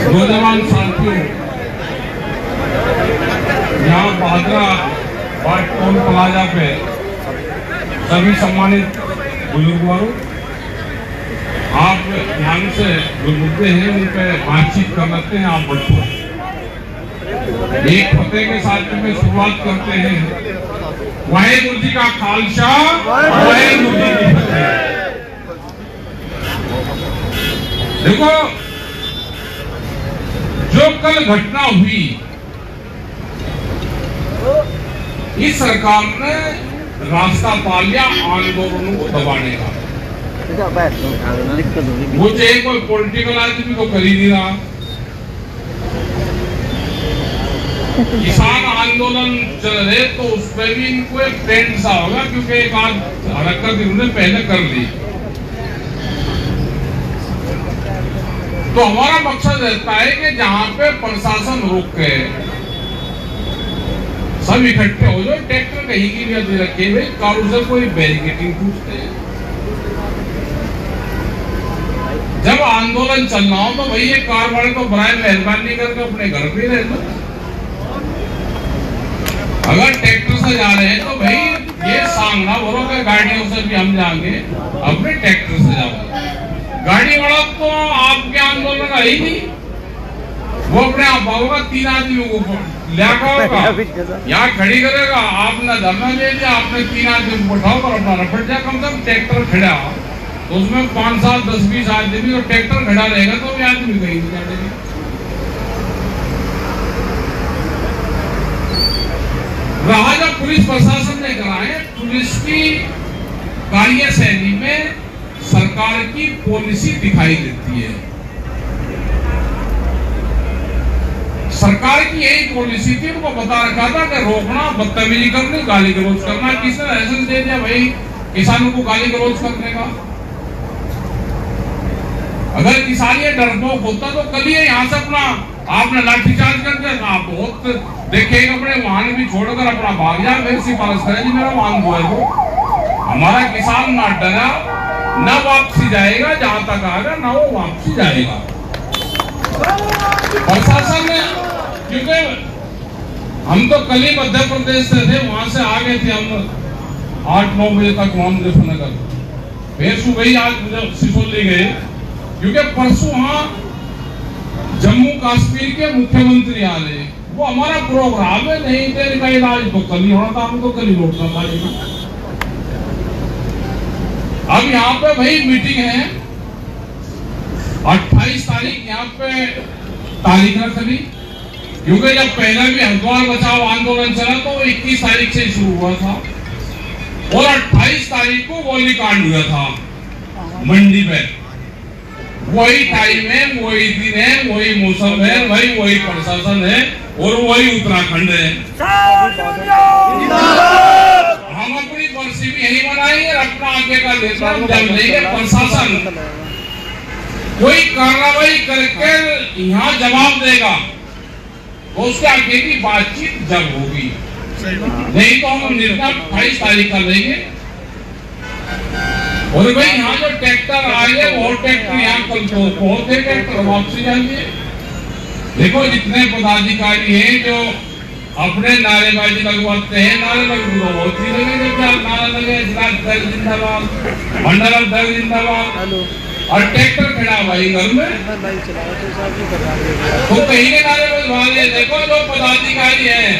नौजवान साथियों, यहाँ बादरा बाट टोल प्लाजा पे सभी सम्मानित बुजुर्गों, आप ध्यान से जो मुद्दे हैं उन पे बातचीत कर लेते हैं। आप बैठो। एक फतेह के साथ में शुरुआत करते हैं। वाहेगुरु जी का खालसा, वाहेगुरु जी की फतेह। देखो, जो कल घटना हुई, इस सरकार ने रास्ता पा लिया आंदोलनों को दबाने का। वो चाहे कोई पॉलिटिकल आदमी तो कर ही नहीं रहा। किसान आंदोलन चल रहे तो उसमें भी इनको एक ट्रेंड सा होगा, क्योंकि एक आध हरकत इन्होंने पहले कर ली। तो हमारा मकसद रहता है कि जहां पे प्रशासन रोके, सब इकट्ठे हो जाओ। ट्रैक्टर कहीं की भी रखे हुए, कारों से कोई बैरिकेडिंग पूछते हैं। जब आंदोलन चलना हो तो भाई ये कार वाले तो बराए मेहरबानी करके अपने घर पे रह लो। अगर ट्रैक्टर से जा रहे हैं तो भाई ये सामना बोलो कि गाड़ियों से भी हम जाएंगे, अपने ट्रैक्टर से जाओ। गाड़ी वाला तो आपके आंदोलन है ही नहीं, वो अपने आप होगा। 3 आदमी को लिया यहाँ खड़ी करेगा, आपने धरना दे दिया, आपने 3 आदमी को उठाओ और अपना रफट जाए। कम से कम ट्रैक्टर खड़ा तो उसमें 5, 7, 10, 20 आदमी, और ट्रैक्टर खड़ा रहेगा तो भी आदमी कहीं नहीं जाएंगे। रहा जब पुलिस प्रशासन ने कराए, पुलिस की कार्यशैली में सरकार की पॉलिसी दिखाई देती है। सरकार की यही पॉलिसी थी, उनको बता रखा था कि रोकना, बदतमीजी करनी, गाली गलौज करना। किसने लाइसेंस दे दिया भाई किसानों को गाली गलौज करने का? अगर किसान ये डरपोक होता तो कल ये यहाँ से अपना आपने लाठीचार्ज कर दिया। आप बहुत देखेगा, अपने वाहन भी छोड़कर अपना भाग जाए, मेरी सिफारिश करें जी मेरा वाहन जो है वो। हमारा किसान ना डरा, ना वापसी जाएगा, जहां तक आएगा ना वो वापसी जाएगा। प्रशासन ने, क्योंकि हम तो कल ही मध्य प्रदेश से थे, वहां से आ गए थे हम 8-9 बजे तक वहां मुजफ्फरनगर। फिर सुबह ही आज सिसोली गए, क्योंकि परसों वहां जम्मू कश्मीर के मुख्यमंत्री आ रहे। वो हमारा प्रोग्राम है, नहीं तेरे का इलाज तो कल ही होना था, हमको कल ही लौटना था। अब यहाँ पे भाई मीटिंग है 28 तारीख, यहाँ पे तारीख रख ली, क्योंकि जब पहले भी हरिद्वार बचाओ आंदोलन चला तो 21 तारीख से शुरू हुआ था, और 28 तारीख को गोलीकांड हुआ था मंडी पे। वही टाइम है, वही दिन है, वही मौसम है, वही प्रशासन है, और वही उत्तराखंड है। हम अपनी बरसी भी यही मनाएंगे, अपना आगे का निर्णय जब लेंगे। प्रशासन कोई कार्रवाई करके यहाँ जवाब देगा तो उसके आगे की बातचीत जब होगी, नहीं तो हम निर्णय 28 तारीख का लेंगे। और भाई यहाँ जो ट्रैक्टर आए, वो ट्रैक्टर यहाँ कल तो बहुत ट्रैक्टर वापसी जाएंगे। देखो, जितने पदाधिकारी हैं जो अपने नारेबाजी लगवाते हैं, नारे लगवा बहुत ही लगे, नारा लगे जिंदाबाद, मंडल दल जिंदाबाद, और ट्रैक्टर खड़ा भाई घर में तो कहीं के नारे बजवा रहे। देखो, जो पदाधिकारी हैं,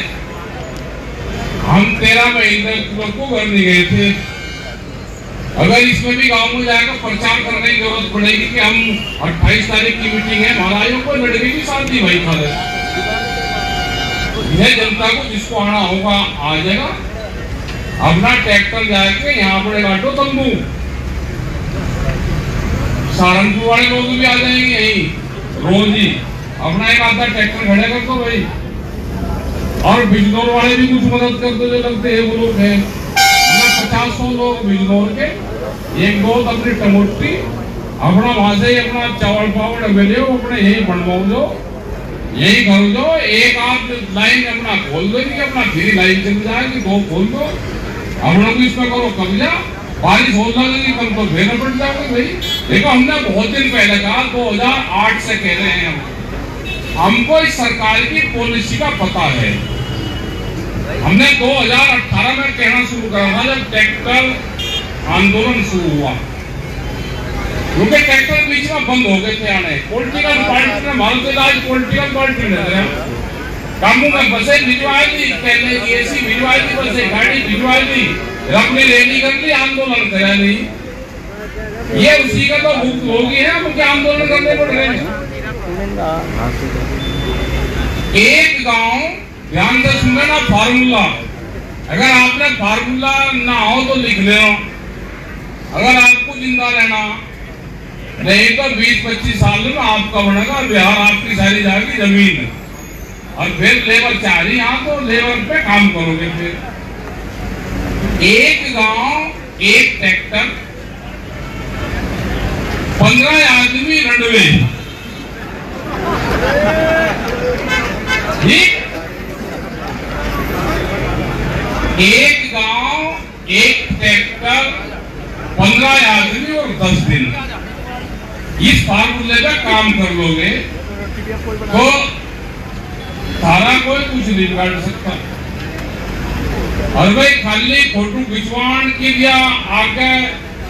हम 13 महीने को घर नहीं गए थे। अगर इसमें भी गांव में जाकर प्रचार करने की जरूरत पड़ेगी कि हम 28 तारीख की मीटिंग है, महाराजों को लड़के की शांति भाई खा रहे। यह जनता को जिसको आना होगा आ जाएगा, अपना ट्रैक्टर जाके यहाँ पड़े काटो तंबू। सहारनपुर वाले लोग भी आ जाएंगे यही रोज ही, अपना एक आधा ट्रैक्टर खड़े कर दो भाई, और बिजनौर वाले भी कुछ मदद कर दो जो लगते हैं वो लोग हैं। 50-100 लोग बिजनौर के, 1-2 अपनी टमोटी, अपना वहां से अपना चावल पावड़ मिले, अपने यही बनवाओ जो, यही कर दो। एक आध लाइन अपना खोल दो, अपना फिर लाइन चल जाएगी, 2 खोल दो, अपना को इसमें करो कब्जा। बारिश हो जाएगी कल तो फिर पड़ जाओगे भाई। देखो, हमने बहुत दिन पहले कहा, 2008 से कह रहे हैं हम हमको इस सरकार की पॉलिसी का पता है। हमने 2018 में कहना शुरू करा था जब ट्रैक्टर आंदोलन शुरू हुआ, क्योंकि ट्रैक्टर बीच में बंद हो गए थे आने। पॉलिटिकल पार्टी ने भारत आज पॉलिटिकल पार्टी ने कामों में बसें भिजवा दी, कहने की ऐसी भिजवा दी, बसें गाड़ी भिजवा दी, अपनी रैली कर ली, आंदोलन करा नहीं। ये उसी का तो भुगतभोगी है, हम क्या आंदोलन करने पड़ रहे हैं। एक गांव, ध्यान से सुनना ना, फार्मूला, अगर आपने फार्मूला ना हो तो लिख ले, अगर आपको जिंदा रहना नहीं तो 20-25 साल में आपका बनेगा बिहार, आपकी सारी जाएगी जमीन, और फिर लेबर चाह रही यहाँ तो लेबर पे काम करोगे। फिर एक गांव एक ट्रैक्टर, 15 आदमी रनवे, ठीक। एक गांव एक ट्रैक्टर, 15 आदमी और 10 दिन, इस फार्मूले पे काम कर लोगे तो सारा कोई कुछ नहीं बिगाड़ सकता। और भाई खाली फोटो खिंचवाण के लिए आगे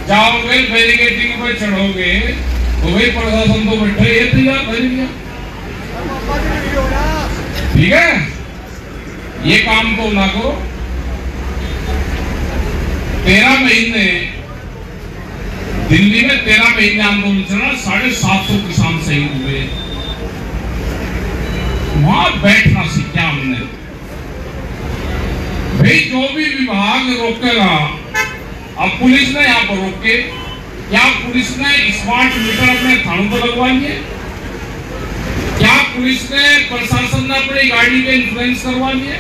जाओगे, बैरिकेडिंग पे चढ़ोगे तो भाई प्रशासन तो बैठे ये तैयार कर दिया, ठीक है। ये काम तो ना करो। 13 महीने दिल्ली में 13 महीने आंदोलन चला, 750 किसान शहीद हुए। वहां बैठना सीखा हमने। भाई जो भी विभाग रोकेगा, अब पुलिस ने यहाँ पर रोके, क्या पुलिस ने स्मार्ट मीटर अपने थानों पर लगवा लिए? क्या पुलिस ने, प्रशासन ने अपनी गाड़ी के इंश्योरेंस करवा लिए?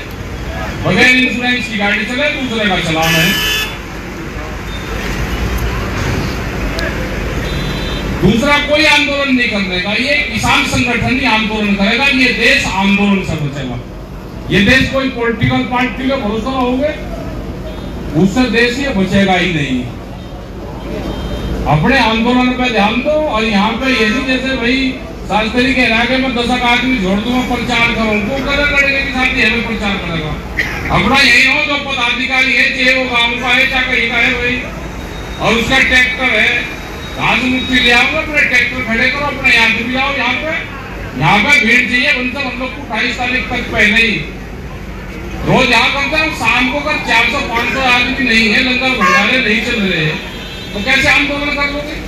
बगैर इंश्योरेंस की गाड़ी चले, दूसरे का चलान है। दूसरा कोई आंदोलन नहीं करने का, ये किसान संगठन ही आंदोलन करेगा। ये देश आंदोलन से बचेगा। ये देश कोई पॉलिटिकल पार्टी के भरोसा होगे, उससे देश ये बचेगा ही नहीं। अपने आंदोलन पे ध्यान दो। और यहाँ पे ये नहीं जैसे भाई शास्त्री के इलाके में 10 आदमी जोड़ दूंगा प्रचार करो, वो करे लड़के के साथ हमें प्रचार करेगा। अपना यही हो जो पदाधिकारी है, चाहे वो गाँव का है चाहे कहीं का है भाई, और उसका ट्रैक्टर है, राजमुक्ति ले आओ, अपने ट्रैक्टर खड़े करो, अपने याद भी आओ। यहाँ पे भीड़ चाहिए उनसे। हम लोग को 28 तारीख तक पहले ही रोज यहाँ करते हैं। शाम को अगर 400-500 आदमी नहीं है, लंगर भंडारे नहीं चल रहे हैं, तो कैसे आंदोलन कर लोगे?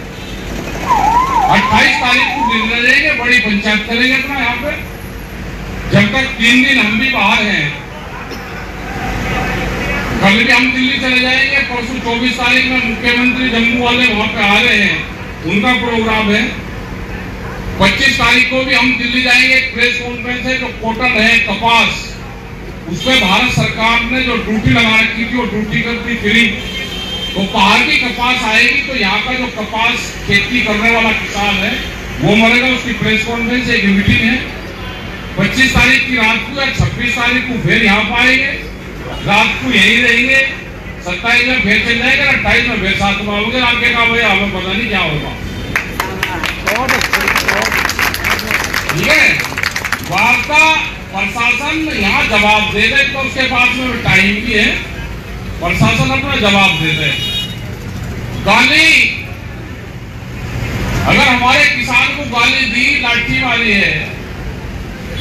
28 तारीख को दिल्ली रहेंगे, बड़ी पंचायत करेंगे अपना यहाँ पे। जब तक 3 दिन हम भी बाहर हैं, कल भी हम दिल्ली चले जाएंगे। परसों 24 तारीख में मुख्यमंत्री जम्मू वाले वहां पे आ रहे हैं, उनका प्रोग्राम है। 25 तारीख को भी हम दिल्ली जाएंगे। प्रेस कॉन्फ्रेंस है, जो कॉटन है, कपास, उस पर भारत सरकार ने जो ड्यूटी लगा रखी थी, वो ड्यूटी करती फ्री। तो बाहर की कपास आएगी तो यहाँ का जो कपास खेती करने वाला किसान है वो मरेगा। उसकी प्रेस कॉन्फ्रेंस एक मीटिंग है 25 तारीख की रात को, या 26 तारीख को फिर यहाँ पर आएंगे, रात को यही रहेंगे। 27 में फिर चल जाएगा, 28 में फिर साथ में आओगे। आगे का भाई हमें पता नहीं क्या होगा, ठीक है। वार्ता प्रशासन यहाँ जवाब दे दे, तो उसके पास में टाइम भी है, प्रशासन अपना जवाब दे दे। गाली, अगर हमारे किसान को गाली दी, लाठी वाली है,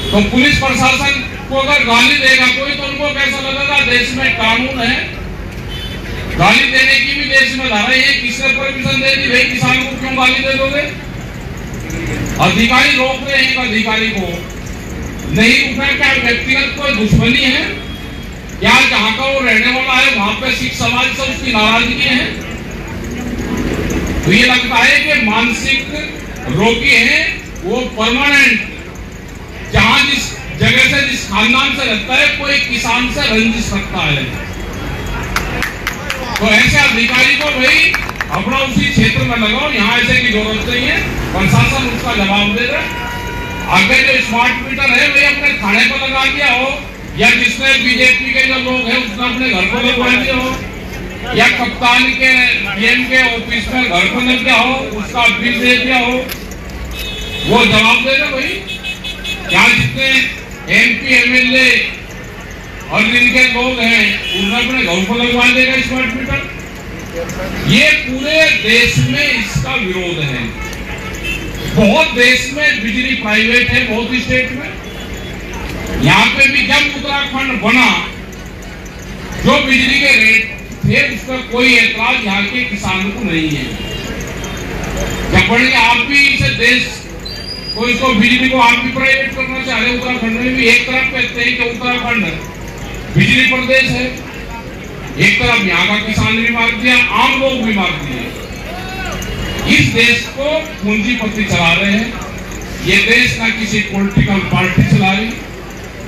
तो पुलिस प्रशासन को अगर गाली देगा कोई, तो उनको कैसा लगेगा? देश में कानून है, गाली देने की भी देश में धारा है। किसने परमिशन दे दी भाई? किसान को क्यों गाली दे दोगे? अधिकारी रोक रहे हैं, अधिकारी को नहीं उठा। क्या व्यक्तिगत कोई दुश्मनी है? क्या जहां का वो रहने वाला है वहां पे सिख समाज से उसकी नाराजगी है? तो ये लगता है कि मानसिक रोगी है वो परमानेंट, जहां जिस जगह से, जिस खानदान से रहता है, कोई किसान से रंजिश रखता है। तो ऐसे अधिकारी को भाई अपना उसी क्षेत्र में लगाओ, यहाँ ऐसे की जरूरत नहीं है। प्रशासन उसका जवाब दे रहा। आगे जो स्मार्ट मीटर है वही अपने थाने पर लगा दिया हो, या जिसने बीजेपी के जो लोग हैं उसने अपने घर पर लगवा दिया हो, या कप्तान के डीएम के ऑफिस में घर पर लग गया हो, उसका बिल दे दिया हो, वो जवाब दे दे भाई। क्या वाले और जिनके लोग हैं उन्हें अपने घर को लगवा देगा स्मार्ट मीटर। ये पूरे देश में इसका विरोध है। बहुत देश में बिजली प्राइवेट है, बहुत स्टेट में। यहाँ पे भी जब उत्तराखंड बना, जो बिजली के रेट थे उस पर कोई एतराज यहाँ के किसानों को नहीं है। जब बढ़िया आप भी इसे देश को, इसको बिजली को आप भी प्राइवेट करना चाह रहे। उत्तराखंड में भी एक तरफ कहते हैं कि उत्तराखंड बिजली प्रदेश है, एक तरफ यहाँ का किसान भी मार दिया, आम लोग भी मार दिए। इस देश को पूंजीपति चला रहे हैं। ये देश ना किसी पॉलिटिकल पार्टी चला रही,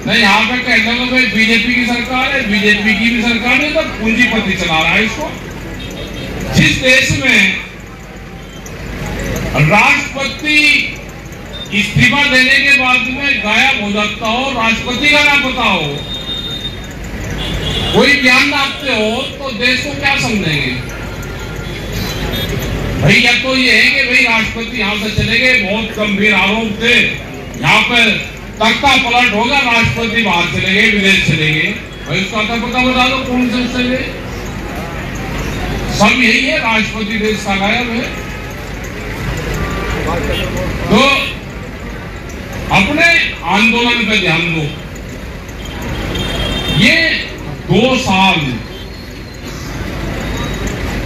नहीं यहाँ पे कहते हैं भाई बीजेपी की सरकार है, बीजेपी की भी सरकार है, तो पूंजीपति चला रहा है इसको। जिस देश में राष्ट्रपति इस्तीफा देने के बाद में गायब हो जाता हो, राष्ट्रपति का ना पता हो, कोई बयान लाते हो, तो देश को क्या समझेंगे भाई? या तो ये है कि भाई राष्ट्रपति यहाँ से चले गए, बहुत गंभीर आरोप थे, यहाँ पर तख्ता पलट होगा, राष्ट्रपति बाहर चले गए, विदेश चले गए, भाई उसका तो पता बता दो कौन से चले। सब यही है, राष्ट्रपति देश का गायब है। तो अपने आंदोलन पे ध्यान दो। ये 2 साल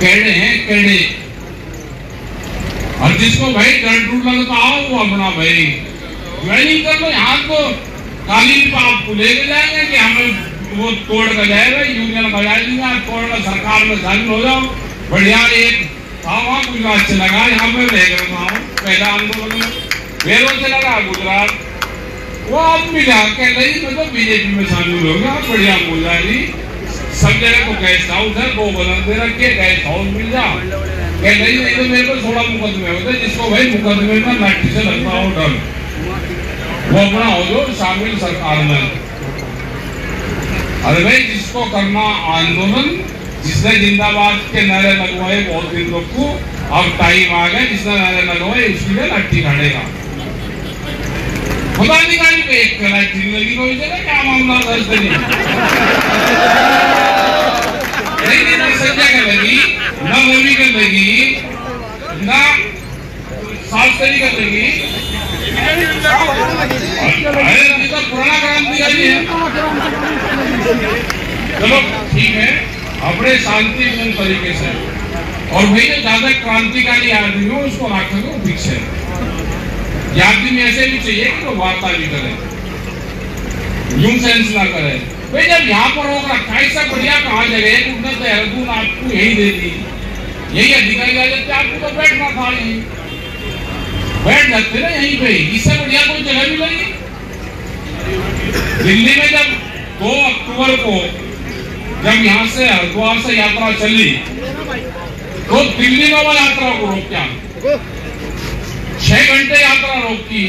केड़े हैं, केड़े। और जिसको भाई डर लगता हो वो अपना भाई ज्वाइनिंग कर लो। यहाँ तो कालीन पर आपको लेके जाएंगे कि हमें वो तोड़ कर जाएगा, यूनियन बजा देंगे, तोड़ना सरकार में शामिल हो जाओ। बढ़िया एक था वहाँ गुजरात से लगा, यहाँ पे रह गया पहला आंदोलन में बेरों से लगा गुजरात, वो अब भी जाके नहीं मैं तो बीजेपी में शामिल हो गया। बढ़िया बोला जी, सब जगह तो गेस्ट हाउस है, 2 बदल दे रखे, गेस्ट हाउस मिल जा। कह नहीं तो मेरे को 16 मुकदमे होते, जिसको भाई मुकदमे में लाठी से लगता हो डर, वो अपना हो जो शामिल सरकार में। अरे भाई जिसको करना आंदोलन, जिसने जिंदाबाद के नारे लगवाए बहुत दिन लोग को, अब टाइम आ गया, जिसने नारे लगवाए उसकी में लाठी खाड़ेगा। पदाधिकारी पे एक लाठी लगी कोई जगह, क्या मामला था इसके लिए? नहीं ना संजय का लगी, ना मोदी का लगी, ना शास्त्री का लगी। अरे तो पुराना क्रांतिकारी है। चलो ठीक है, अपने शांतिपूर्ण तरीके से। और भाई जो ज्यादा क्रांतिकारी आदमी हो उसको रखो पीछे। आदमी में ऐसे भी चाहिए कि वो वार्ता भी करे, यूं सेंस ना करे। भाई जब यहाँ पर रोक रखा इससे बढ़िया कहाँ जगह है, उतना देहरादून आपको यही दे दी, यही अधिकारी आ जाते, आपको तो बैठना था, यही बैठ जाते ना यहीं पे। इससे बढ़िया कोई जगह भी नहीं। दिल्ली में जब 2 अक्टूबर को जब यहाँ से हरिद्वार से यात्रा चली, तो दिल्ली में वो यात्रा को रोका, 6 घंटे यात्रा रोकी।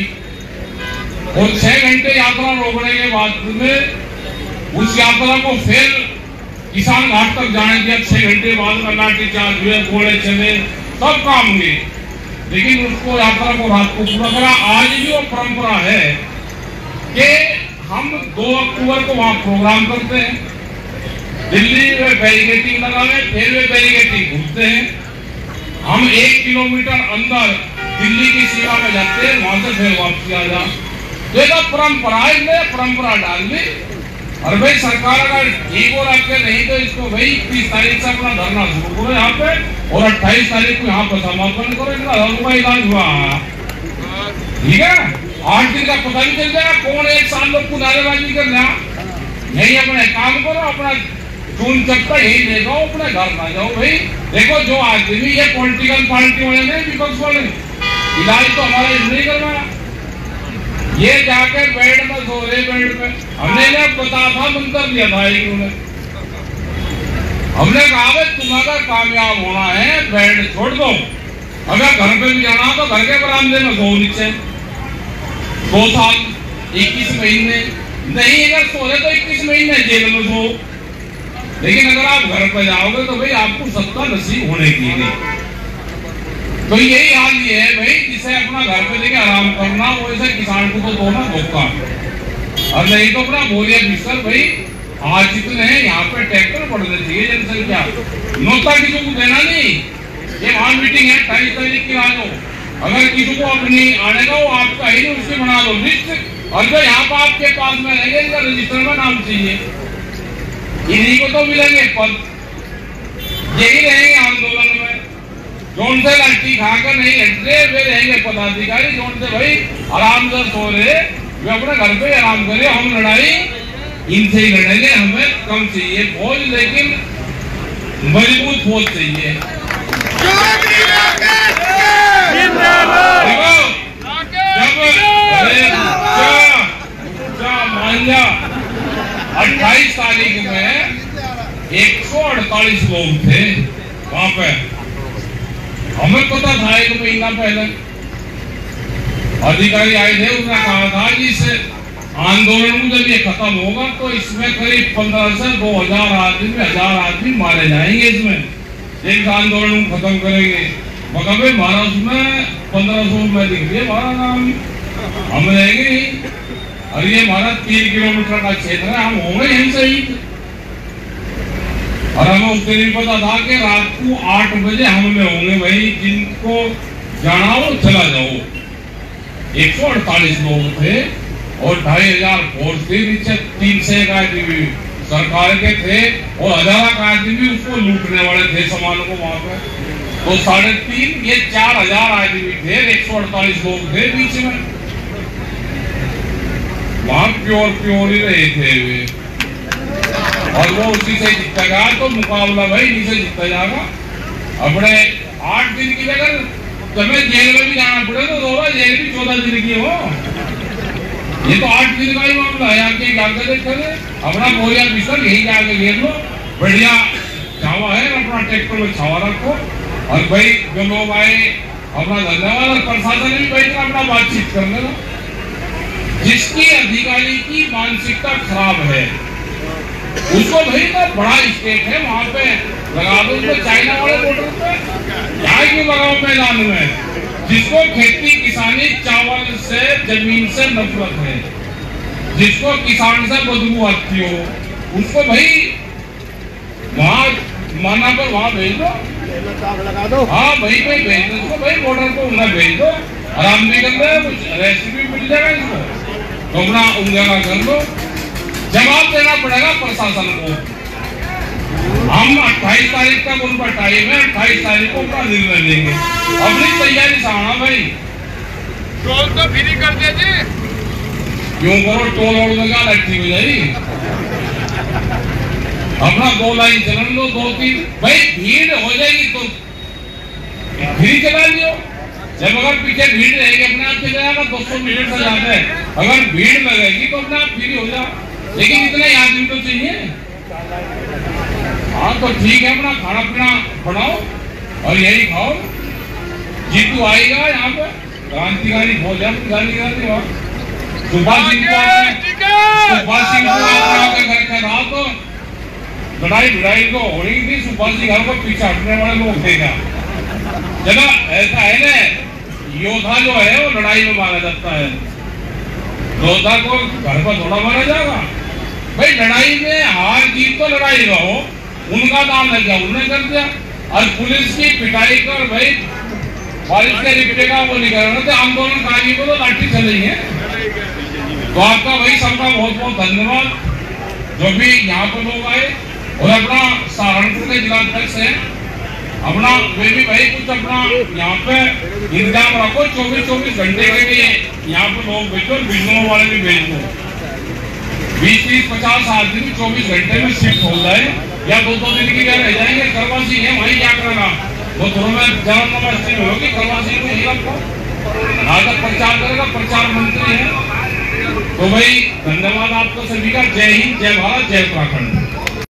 और 6 घंटे यात्रा रोकने के बाद में उस यात्रा को फिर किसान घाट तक जाने दिया। 6 घंटे बाद में लाठीचार्ज हुए, घोड़े चले, सब काम हुए, लेकिन उसको यात्रा को रात को पूरा करा। आज भी वो परंपरा है कि हम 2 अक्टूबर को वहां प्रोग्राम करते हैं, दिल्ली में बैरिकेडिंग लगावे, फिर वे बैरिकेडिंग घूमते हैं। हम 1 किलोमीटर अंदर दिल्ली की सीमा में जाते हैं, वहां से फिर वापसी आ जा। देखो परंपरा है, परंपरा डाल दी। और भाई सरकार अगर ठीक हो रखे नहीं तो इसको भाई 30 तारीख से अपना धरना शुरू करो यहाँ पे, और 28 तारीख को यहाँ पर समापन करो। इतना का इलाज हुआ, ठीक है। 8 दिन का पता नहीं चल जाएगा कौन 1 साल लोग को नारेबाजी कर रहा। यही अपने काम करो, अपना जून चक्का यही देखो, अपने घर ना जाओ। भाई देखो जो आदमी ये पॉलिटिकल पार्टी वाले ने, विपक्ष वाले इलाज तो हमारा नहीं करवाया, ये जाके बेड में सो रहे, बेड में। हमने बता था, मंत्र दिया था इन्होंने, हमने कहा तुम अगर कामयाब होना है बेड छोड़ दो, अगर घर पे भी जाना तो घर के बरामदे में सो नीचे। 2 साल 21 महीने नहीं, अगर सो रहे तो 21 महीने जेल में सो, लेकिन अगर आप घर पर जाओगे तो भाई आपको सत्ता नसीब होने की नहीं। तो यही हाल ये है भाई, जिसे अपना घर पे लेके आराम करना, वैसे किसान को तो दो ना धोखा। और नहीं तो अपना बोलिए मिस्टर भाई आज जितने हैं यहाँ पे ट्रैक्टर बढ़ने चाहिए जनसंख्या नौता किसी को देना नहीं। ये वहाँ मीटिंग है 28 तारीख की आ जाओ, अगर किसी को अपनी आने का वो आपका ही नहीं उसकी बना दो लिस्ट, और जो यहाँ पर आपके पास में रहेंगे इनका रजिस्टर में नाम चाहिए, इन्हीं को तो मिलेंगे पद, यही रहेंगे आंदोलन में। जोन से लड़की खाकर नहीं हटते वे रहेंगे पदाधिकारी, जोन से भाई आराम से सो रहे वे अपने घर पे आराम करे। हम लड़ाई इनसे ही लड़ेंगे, हमें कम चाहिए फौज लेकिन मजबूत फौज चाहिए। जब 28 तारीख में 148 लोग थे वहां पे, हमें पता था एक महीना पहले अधिकारी आए थे, उसने कहा था कि इस आंदोलन जब ये खत्म होगा तो इसमें करीब 15 से 2000 आदमी 1000 आदमी मारे जाएंगे इसमें एक आंदोलन खत्म करेंगे। मगर महाराष्ट्र में 1500 में दिख रही है हमारा नाम, हम रहेंगे नहीं। और ये हमारा 3 किलोमीटर का क्षेत्र है, हम होंगे यहीं से ही। और हमें उस दिन पता था कि रात को 8 बजे हम में होंगे, भाई जिनको जाना हो चला जाओ। 148 लोग थे और 2500 फोर्स थी, नीचे 300 आदमी सरकार के थे और 1000 आदमी उसको लूटने वाले थे सामान को वहां पे, तो 3.5 ये 4000 आदमी थे, 148 लोग थे बीच में। वहां प्योर ही रहे थे वे, और वो उसी से जीतेगा तो मुकाबला भाई इन्हीं से जीता जाएगा। अपने 8 दिन की जगह तुम्हें जेल में भी जाना पड़े तो दोबारा जेल भी 14 दिन की हो, ये तो 8 दिन का ही मामला है। आके जाकर देखो अपना बोरिया बिस्तर यही जाके घेर लो, बढ़िया छावा है, अपना ट्रैक्टर में छावा रखो। और भाई जो लोग आए अपना धन्यवाद, और प्रशासन भी भाई अपना बातचीत कर लेना। जिसकी अधिकारी की मानसिकता खराब है उसको भाई ना बड़ा स्टेट है वहां पे लगा दो, उसको चाइना वाले बॉर्डर पे यहाँ क्यों लगाओ मैदान में। जिसको खेती किसानी चावल से जमीन से नफरत है, जिसको किसान से बदबू आती हो, उसको भाई वहां माना पर वहां भेज दो, हाँ भाई भाई भेज दो उसको, भाई बॉर्डर को उन्हें भेज दो, आराम भी कर ले, कुछ रेसिपी मिल जाएगा इसको, तो अपना उंगला कर लो। जवाब देना पड़ेगा प्रशासन को। हम 28 तारीख तक उन पर टाइम है, 28 तारीख को अपना निर्णय लेंगे। अपनी तैयारी साना भाई, टोल तो फ्री कर दीजिए। क्यों करो, टोल और लगा लट्ठी हो जाएगी। अपना 2 लाइन चलन लो, 2-3 भाई भीड़ हो जाएगी तो फ्री चला लियो। जब अगर पीछे भीड़ रहेगी अपने आप चले जाएगा, 200 मीटर से ज्यादा है। अगर भीड़ लगेगी तो अपने आप फ्री हो जाए, लेकिन इतने आदमी तो चाहिए। हाँ तो ठीक है, अपना खाना पीना बनाओ और यही खाओ। जीतू आएगा यहाँ पे, क्रांतिकारी फौज है, सुभाष सिंह को घर का रहा तो लड़ाई तो हो रही थी। सुभाष सिंह घर को पीछे हटने वाले लोग थे क्या? चलो ऐसा है ना, योद्धा जो है वो लड़ाई में मारा जाता है, योद्धा को घर पर थोड़ा मारा जाएगा। भाई लड़ाई में हार जीत तो लड़ाई का हो, उनका काम है क्या उन्होंने कर दिया। और पुलिस की पिटाई कर भाई बारिश के निपटेगा वो नहीं कर रहे थे, आंदोलनकारी को तो लाठी चली है। तो आपका भाई सबका बहुत बहुत धन्यवाद जो भी यहाँ पर लोग आए। और अपना सहारनपुर के जिलाध्यक्ष है अपना, वे भी भाई कुछ अपना यहाँ पे इंतजाम रखो, 24 घंटे के लिए यहाँ पे लोग भेजो, बिजनौर वाले भी भेज दो, 20-30-50 आदमी 24 घंटे में शिफ्ट हो जाए, या 2-2 दिन की रह जाएंगे। करवासी है वहीं क्या करना, वो थोड़ा में जन्म नमस्ते में होगी, करवासी को यही रखो, आगे प्रचार करेगा, प्रचार मंत्री है। तो भाई धन्यवाद आपको सभी का। जय हिंद, जय भारत, जय उत्तराखंड।